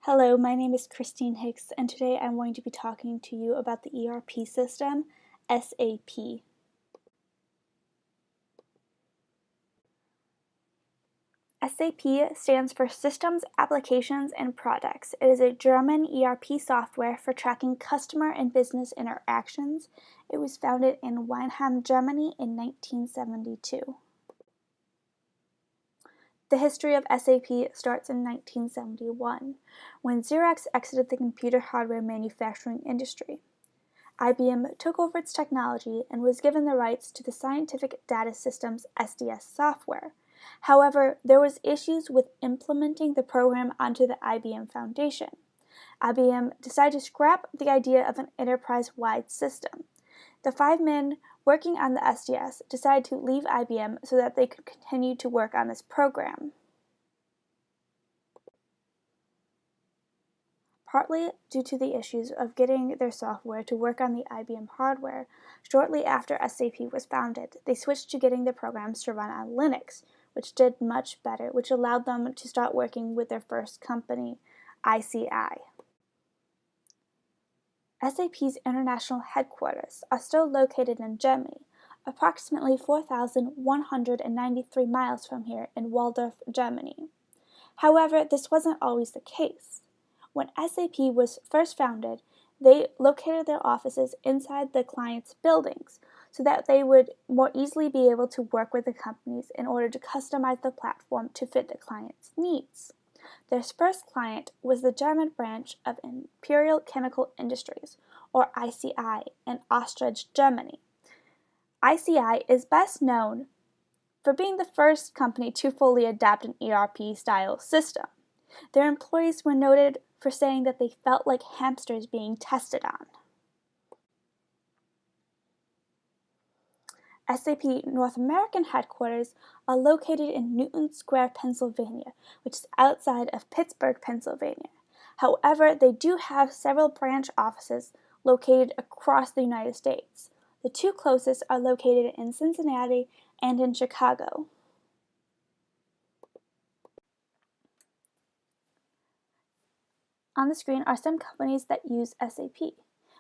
Hello, my name is Christine Hicks, and today I'm going to be talking to you about the ERP system, SAP. SAP stands for Systems, Applications, and Products. It is a German ERP software for tracking customer and business interactions. It was founded in Weinheim, Germany in 1972. The history of SAP starts in 1971, when Xerox exited the computer hardware manufacturing industry. IBM took over its technology and was given the rights to the Scientific Data Systems SDS software. However, there was issues with implementing the program onto the IBM Foundation. IBM decided to scrap the idea of an enterprise-wide system. The 5 men working on the SDS decided to leave IBM so that they could continue to work on this program. Partly due to the issues of getting their software to work on the IBM hardware, shortly after SAP was founded, they switched to getting the programs to run on Linux, which did much better, which allowed them to start working with their first company, ICI. SAP's international headquarters are still located in Germany, approximately 4,193 miles from here in Waldorf, Germany. However, this wasn't always the case. When SAP was first founded, they located their offices inside the client's buildings so that they would more easily be able to work with the companies in order to customize the platform to fit the client's needs. Their first client was the German branch of Imperial Chemical Industries, or ICI, in Ostrig, Germany. ICI is best known for being the first company to fully adopt an ERP-style system. Their employees were noted for saying that they felt like hamsters being tested on. SAP North American headquarters are located in Newton Square, Pennsylvania, which is outside of Pittsburgh, Pennsylvania. However, they do have several branch offices located across the United States. The 2 closest are located in Cincinnati and in Chicago. On the screen are some companies that use SAP.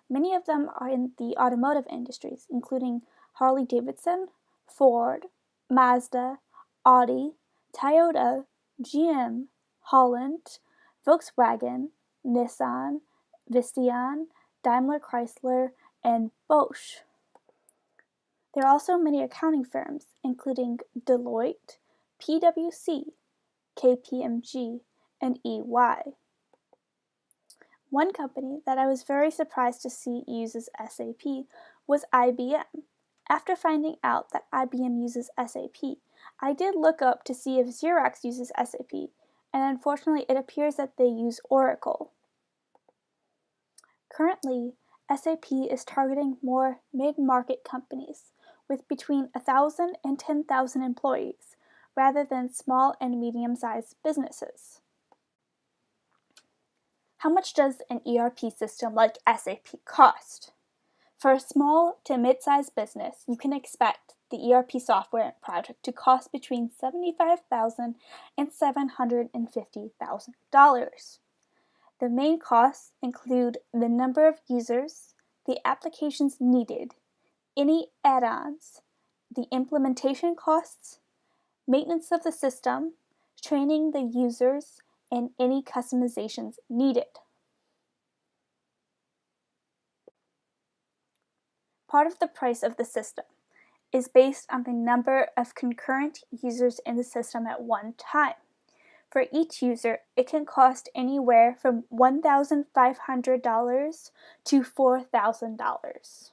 Many of them are in the automotive industries, including Harley-Davidson, Ford, Mazda, Audi, Toyota, GM, Holland, Volkswagen, Nissan, Visteon, Daimler Chrysler, and Bosch. There are also many accounting firms, including Deloitte, PwC, KPMG, and EY. One company that I was very surprised to see uses SAP was IBM. After finding out that IBM uses SAP, I did look up to see if Xerox uses SAP, and unfortunately it appears that they use Oracle. Currently, SAP is targeting more mid-market companies with between 1,000 and 10,000 employees, rather than small and medium-sized businesses. How much does an ERP system like SAP cost? For a small to mid-sized business, you can expect the ERP software project to cost between $75,000 and $750,000. The main costs include the number of users, the applications needed, any add-ons, the implementation costs, maintenance of the system, training the users, and any customizations needed. Part of the price of the system is based on the number of concurrent users in the system at one time. For each user, it can cost anywhere from $1,500 to $4,000.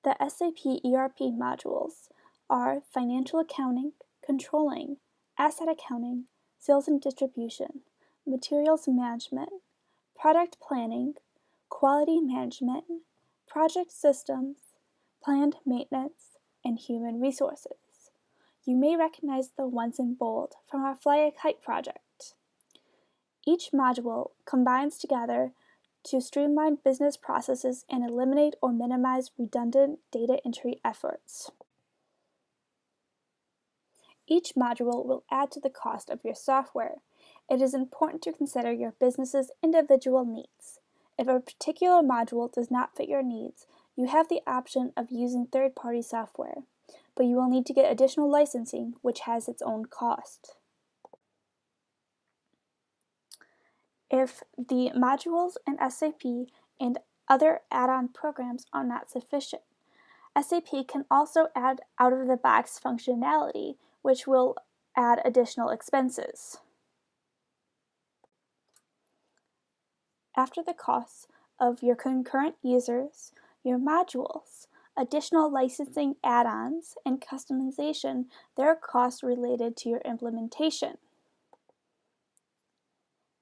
The SAP ERP modules are financial accounting, controlling, asset accounting, sales and distribution, materials management, product planning, quality management, project systems, planned maintenance, and human resources. You may recognize the ones in bold from our Fly a Kite project. Each module combines together to streamline business processes and eliminate or minimize redundant data entry efforts. Each module will add to the cost of your software. It is important to consider your business's individual needs. If a particular module does not fit your needs, you have the option of using third-party software, but you will need to get additional licensing, which has its own cost. If the modules in SAP and other add-on programs are not sufficient, SAP can also add out-of-the-box functionality, which will add additional expenses. After the costs of your concurrent users, your modules, additional licensing add-ons, and customization, there are costs related to your implementation.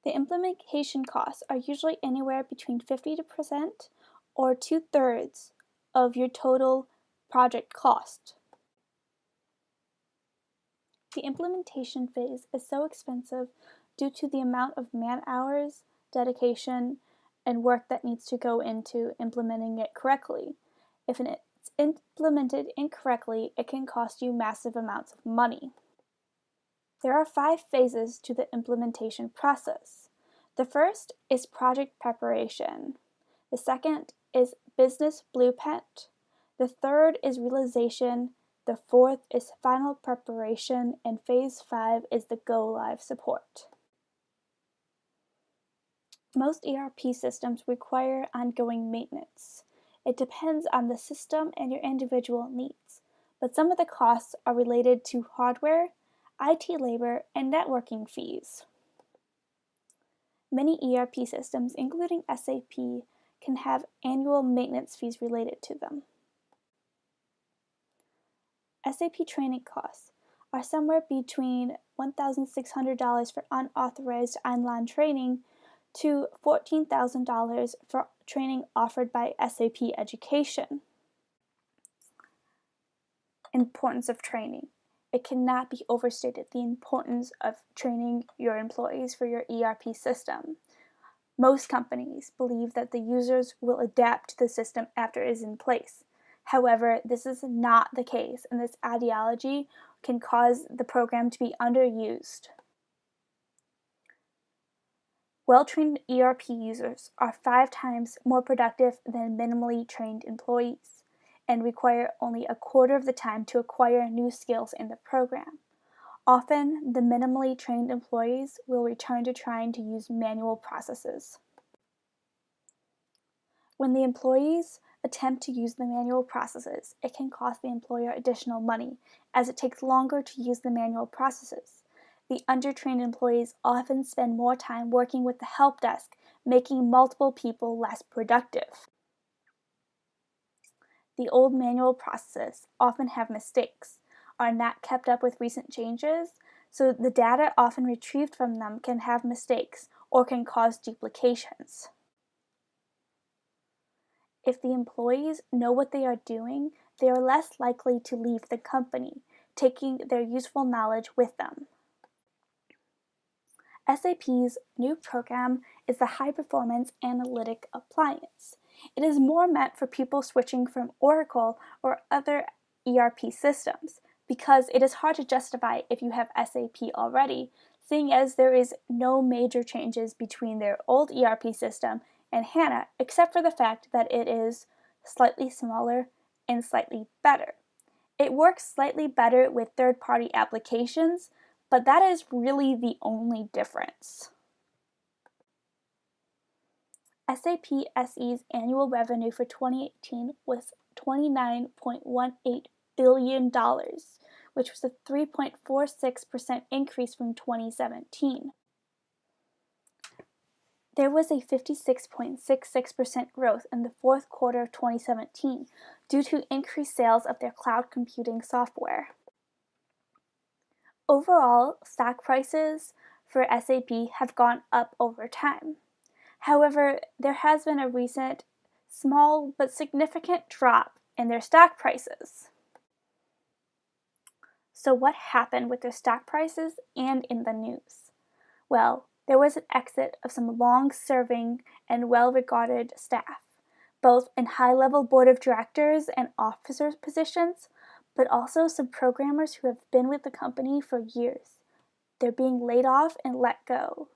The implementation costs are usually anywhere between 50% or 2/3 of your total project cost. The implementation phase is so expensive due to the amount of man-hours, dedication, and work that needs to go into implementing it correctly. If it's implemented incorrectly, it can cost you massive amounts of money. There are 5 phases to the implementation process. The first is project preparation. The second is business blueprint. The third is realization. The fourth is final preparation, and phase 5 is the go-live support. Most ERP systems require ongoing maintenance. It depends on the system and your individual needs, but some of the costs are related to hardware, IT labor, and networking fees. Many ERP systems, including SAP, can have annual maintenance fees related to them. SAP training costs are somewhere between $1,600 for unauthorized online training to $14,000 for training offered by SAP Education. Importance of training. It cannot be overstated the importance of training your employees for your ERP system. Most companies believe that the users will adapt to the system after it is in place. However, this is not the case, and this ideology can cause the program to be underused. Well-trained ERP users are 5 times more productive than minimally trained employees and require only a quarter of the time to acquire new skills in the program. Often, the minimally trained employees will return to trying to use manual processes. When the employees attempt to use the manual processes, it can cost the employer additional money, as it takes longer to use the manual processes. The undertrained employees often spend more time working with the help desk, making multiple people less productive. The old manual processes often have mistakes, are not kept up with recent changes, so the data often retrieved from them can have mistakes or can cause duplications. If the employees know what they are doing, they are less likely to leave the company, taking their useful knowledge with them. SAP's new program is the High Performance Analytic Appliance. It is more meant for people switching from Oracle or other ERP systems, because it is hard to justify if you have SAP already, seeing as there is no major changes between their old ERP system and HANA, except for the fact that it is slightly smaller and slightly better. It works slightly better with third-party applications, but that is really the only difference. SAP SE's annual revenue for 2018 was $29.18 billion, which was a 3.46% increase from 2017. There was a 56.66% growth in the fourth quarter of 2017 due to increased sales of their cloud computing software. Overall, stock prices for SAP have gone up over time. However, there has been a recent small but significant drop in their stock prices. So what happened with their stock prices and in the news? Well, there was an exit of some long-serving and well-regarded staff, both in high-level board of directors and officers positions, but also some programmers who have been with the company for years. They're being laid off and let go.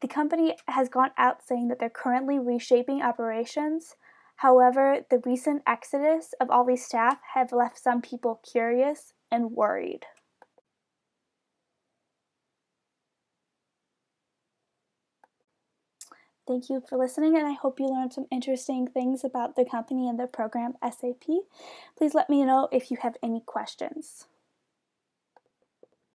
The company has gone out saying that they're currently reshaping operations. However, the recent exodus of all these staff have left some people curious and worried. Thank you for listening, and I hope you learned some interesting things about the company and the program SAP. Please let me know if you have any questions.